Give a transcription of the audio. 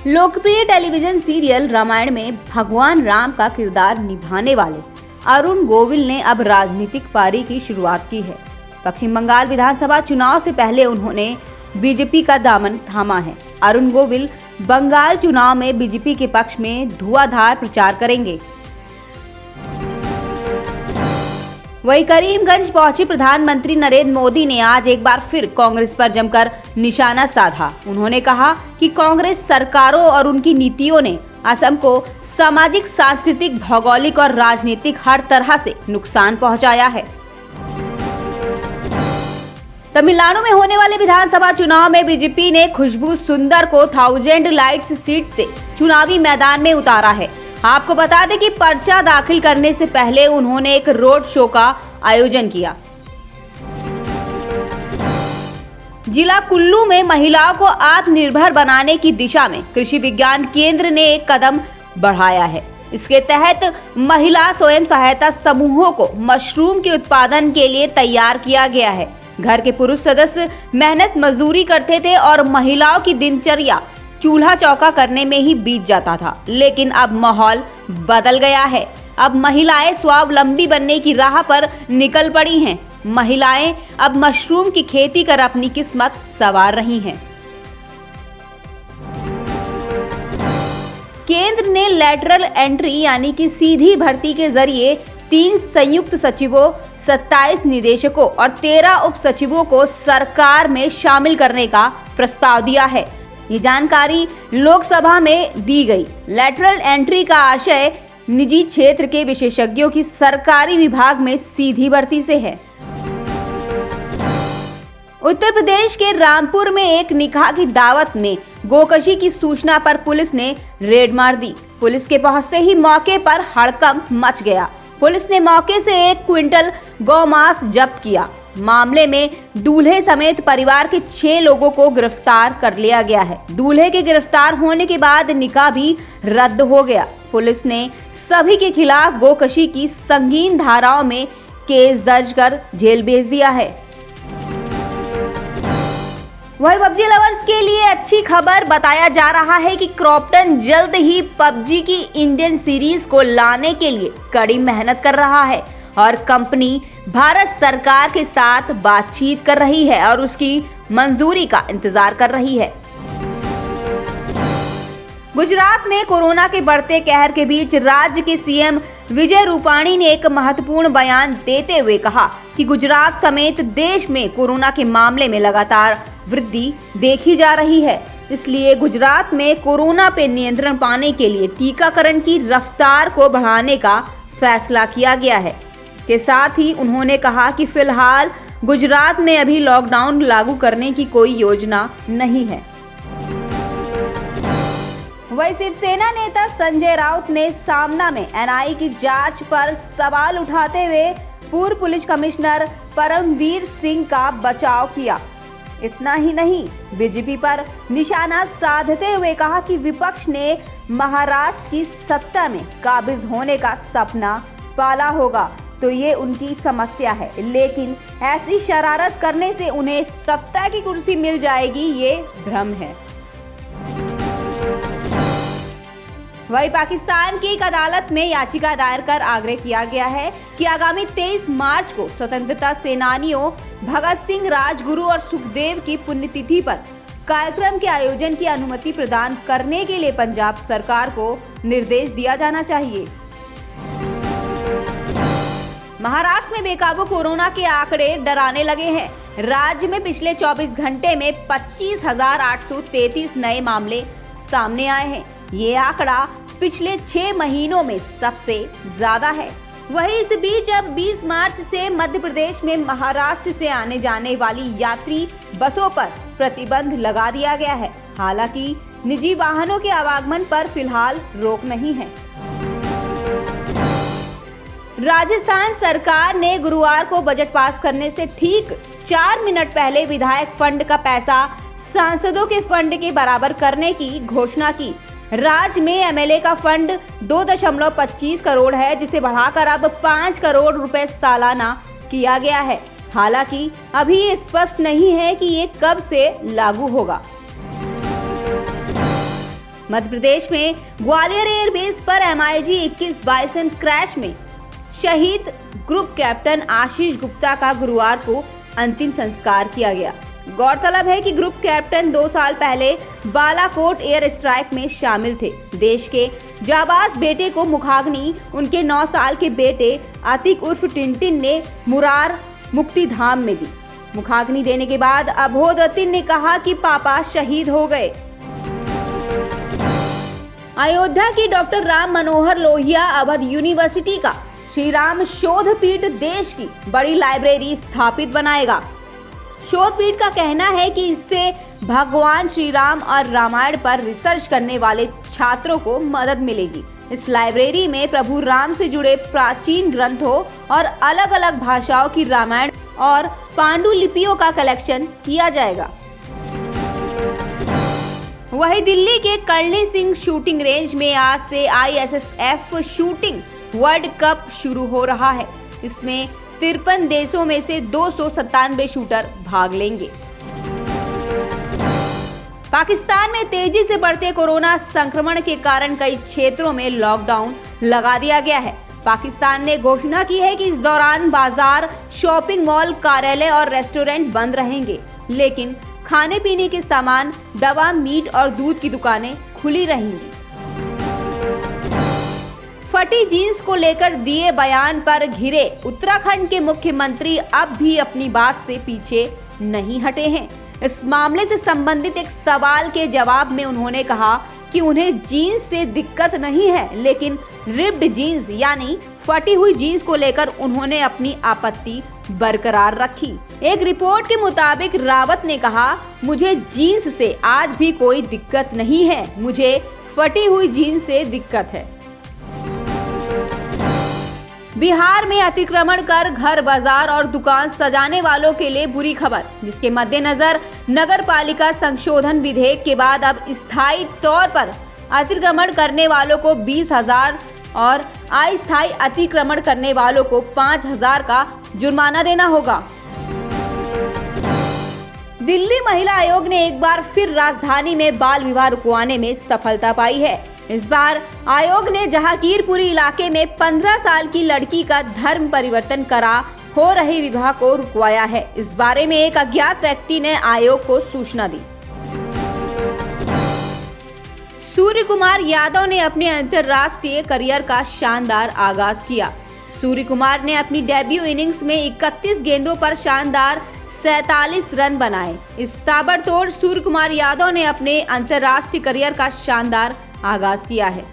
लोकप्रिय television serial Ramayan में भगवान राम का किरदार निभाने वाले अरुण गोविल ने अब राजनीतिक पारी की शुरुआत की है। पश्चिम बंगाल विधानसभा चुनाव से पहले उन्होंने बीजेपी का दामन थामा है। अरुण गोविल बंगाल चुनाव में बीजेपी के पक्ष में धुआंधार प्रचार करेंगे। वहीं करीमगंज पहुंचे प्रधानमंत्री नरेंद्र मोदी ने आज एक बार फिर कांग्रेस पर जमकर निशाना साधा। उन्होंने कहा कि कांग्रेस सरकारों और उनकी नीतियों ने असम को सामाजिक, सांस्कृतिक, भौगोलिक और राजनीतिक हर तरह से नुकसान पहुंचाया है। तमिलनाडु में होने वाले विधानसभा चुनाव में बीजेपी ने खुशबू सुंदर को 1000 लाइट्स सीट से चुनावी मैदान में उतारा है। आपको बता दें कि पर्चा दाखिल करने से पहले उन्होंने एक रोड शो का आयोजन किया। जिला कुल्लू में महिलाओं को आत्मनिर्भर बनाने की दिशा में कृषि विज्ञान केंद्र ने एक कदम बढ़ाया है। इसके तहत महिला स्वयं सहायता समूहों को मशरूम के उत्पादन के लिए तैयार किया गया है। घर के पुरुष सदस्य मेहनत मजदूरी करते थे और महिलाओं की दिनचर्या चूल्हा चौका करने में ही बीत जाता था, लेकिन अब माहौल बदल गया है। अब महिलाएं स्वावलंबी बनने की राह पर निकल पड़ी हैं। महिलाएं अब मशरूम की खेती कर अपनी किस्मत संवार रही हैं। केंद्र ने लैटरल एंट्री यानी कि सीधी भर्ती के जरिए 3 संयुक्त सचिवों, 27 निदेशकों और 13 उप सचिवों को सरकार में शामिल करने का प्रस्ताव दिया है। ये जानकारी लोकसभा में दी गई। लैटरल एंट्री का आशय निजी क्षेत्र के विशेषज्ञों की सरकारी विभाग में सीधी भर्ती से है। उत्तर प्रदेश के रामपुर में एक निकाह की दावत में गोकशी की सूचना पर पुलिस ने रेड मार दी। पुलिस के पहुंचते ही मौके पर हड़कंप मच गया। पुलिस ने मौके से 1 क्विंटल गौमांस जब्त किया। मामले में दूल्हे समेत परिवार के 6 लोगों को गिरफ्तार कर लिया गया है। दूल्हे के गिरफ्तार होने के बाद निकाह भी रद्द हो गया। पुलिस ने सभी के खिलाफ गोकशी की संगीन धाराओं में केस दर्ज कर जेल भेज दिया है। वही पबजी लवर्स के लिए अच्छी खबर बताया जा रहा है कि क्रॉम्पटन जल्द ही पबजी की इंडियन सीरीज को लाने के लिए कड़ी मेहनत कर रहा है और कंपनी भारत सरकार के साथ बातचीत कर रही है और उसकी मंजूरी का इंतजार कर रही है। गुजरात में कोरोना के बढ़ते कहर के बीच राज्य के सीएम विजय रूपाणी ने एक महत्वपूर्ण बयान देते हुए कहा कि गुजरात समेत देश में कोरोना के मामले में लगातार वृद्धि देखी जा रही है। इसलिए गुजरात में कोरोना पे नियंत्रण पाने के लिए टीकाकरण की रफ्तार को बढ़ाने का फैसला किया गया है। इसके साथ ही उन्होंने कहा कि फिलहाल गुजरात में अभी लॉकडाउन लागू करने की कोई योजना नहीं है। वही शिवसेना नेता संजय राउत ने सामना में एनआईए की जांच पर सवाल उठाते हुए पूर्व पुलिस कमिश्नर परमवीर सिंह का बचाव किया। इतना ही नहीं, बीजेपी पर निशाना साधते हुए कहा कि विपक्ष ने महाराष्ट्र की सत्ता में काबिज होने का सपना पाला होगा तो ये उनकी समस्या है, लेकिन ऐसी शरारत करने से उन्हें सत्ता की कुर्सी मिल जाएगी, ये भ्रम है। वही पाकिस्तान की एक अदालत में याचिका दायर कर आग्रह किया गया है कि आगामी 23 मार्च को स्वतंत्रता सेनानियों भगत सिंह, राजगुरु और सुखदेव की पुण्यतिथि पर कार्यक्रम के आयोजन की अनुमति प्रदान करने के लिए पंजाब सरकार को निर्देश दिया जाना चाहिए। महाराष्ट्र में बेकाबू कोरोना के आंकड़े डराने लगे हैं। राज्य में पिछले 24 घंटे में 25,833 नए मामले सामने आए हैं। ये आंकड़ा पिछले 6 महीनों में सबसे ज्यादा है। वहीं इस बीच अब 20 मार्च से मध्य प्रदेश में महाराष्ट्र से आने जाने वाली यात्री बसों पर प्रतिबंध लगा दिया गया है। हालांकि निजी वाहनों के आवागमन पर फिलहाल रोक नहीं है। राजस्थान सरकार ने गुरुवार को बजट पास करने से ठीक 4 मिनट पहले विधायक फंड का पैसा सांसदों के फंड के बराबर करने की घोषणा की। राज्य में एमएलए का फंड 2.25 करोड़ है, जिसे बढ़ाकर अब 5 करोड़ रुपए सालाना किया गया है। हालांकि अभी ये स्पष्ट नहीं है कि ये कब से लागू होगा। मध्य प्रदेश में ग्वालियर एयरबेस पर MiG 21 बाइसन क्रैश में शहीद ग्रुप कैप्टन आशीष गुप्ता का गुरुवार को अंतिम संस्कार किया गया। गौरतलब है कि ग्रुप कैप्टन 2 साल पहले बालाकोट एयर स्ट्राइक में शामिल थे। देश के जाबाज बेटे को मुखाग्नि उनके 9 साल के बेटे अतीक उर्फ टिनटिन ने मुरार मुक्तिधाम में दी। मुखाग्नि देने के बाद अबोध अतिन ने कहा कि पापा शहीद हो गए। अयोध्या की डॉक्टर राम मनोहर लोहिया अवध यूनिवर्सिटी का श्री राम शोध पीठ देश की बड़ी लाइब्रेरी स्थापित बनाएगा। शोध पीठ का कहना है कि इससे भगवान श्री राम और रामायण पर रिसर्च करने वाले छात्रों को मदद मिलेगी। इस लाइब्रेरी में प्रभु राम से जुड़े प्राचीन ग्रंथों और अलग अलग भाषाओं की रामायण और पांडुलिपियों का कलेक्शन किया जाएगा। वहीं दिल्ली के कर्ली सिंह शूटिंग रेंज में आज से ISSF शूटिंग वर्ल्ड कप शुरू हो रहा है। इसमें 53 देशों में से 297 शूटर भाग लेंगे। पाकिस्तान में तेजी से बढ़ते कोरोना संक्रमण के कारण कई क्षेत्रों में लॉकडाउन लगा दिया गया है। पाकिस्तान ने घोषणा की है कि इस दौरान बाजार, शॉपिंग मॉल, कार्यालय और रेस्टोरेंट बंद रहेंगे, लेकिन खाने पीने के सामान, दवा, मीट और दूध की दुकानें खुली रहेंगी। फटी जींस को लेकर दिए बयान पर घिरे उत्तराखंड के मुख्यमंत्री अब भी अपनी बात से पीछे नहीं हटे हैं। इस मामले से संबंधित एक सवाल के जवाब में उन्होंने कहा कि उन्हें जीन्स से दिक्कत नहीं है, लेकिन रिप्ड जीन्स यानी फटी हुई जीन्स को लेकर उन्होंने अपनी आपत्ति बरकरार रखी। एक रिपोर्ट के मुताबिक रावत ने कहा, मुझे जीन्स से आज भी कोई दिक्कत नहीं है, मुझे फटी हुई जीन्स से दिक्कत है। बिहार में अतिक्रमण कर घर, बाजार और दुकान सजाने वालों के लिए बुरी खबर, जिसके मद्देनजर नगर पालिका संशोधन विधेयक के बाद अब स्थायी तौर पर अतिक्रमण करने वालों को 20,000 और अस्थायी अतिक्रमण करने वालों को 5,000 का जुर्माना देना होगा। दिल्ली महिला आयोग ने एक बार फिर राजधानी में बाल विवाह रुकवाने में सफलता पाई है। इस बार आयोग ने जहांगीरपुरी इलाके में 15 साल की लड़की का धर्म परिवर्तन करा हो रहे विवाह को रुकवाया है। इस बारे में एक अज्ञात व्यक्ति ने आयोग को सूचना दी। सूर्य कुमार यादव ने अपने अंतर्राष्ट्रीय करियर का शानदार आगाज किया। सूर्य कुमार ने अपनी डेब्यू इनिंग्स में 31 गेंदों पर शानदार 47 रन बनाए। इस ताबड़तोड़ सूर्य कुमार यादव ने अपने अंतर्राष्ट्रीय करियर का शानदार आगाज किया है।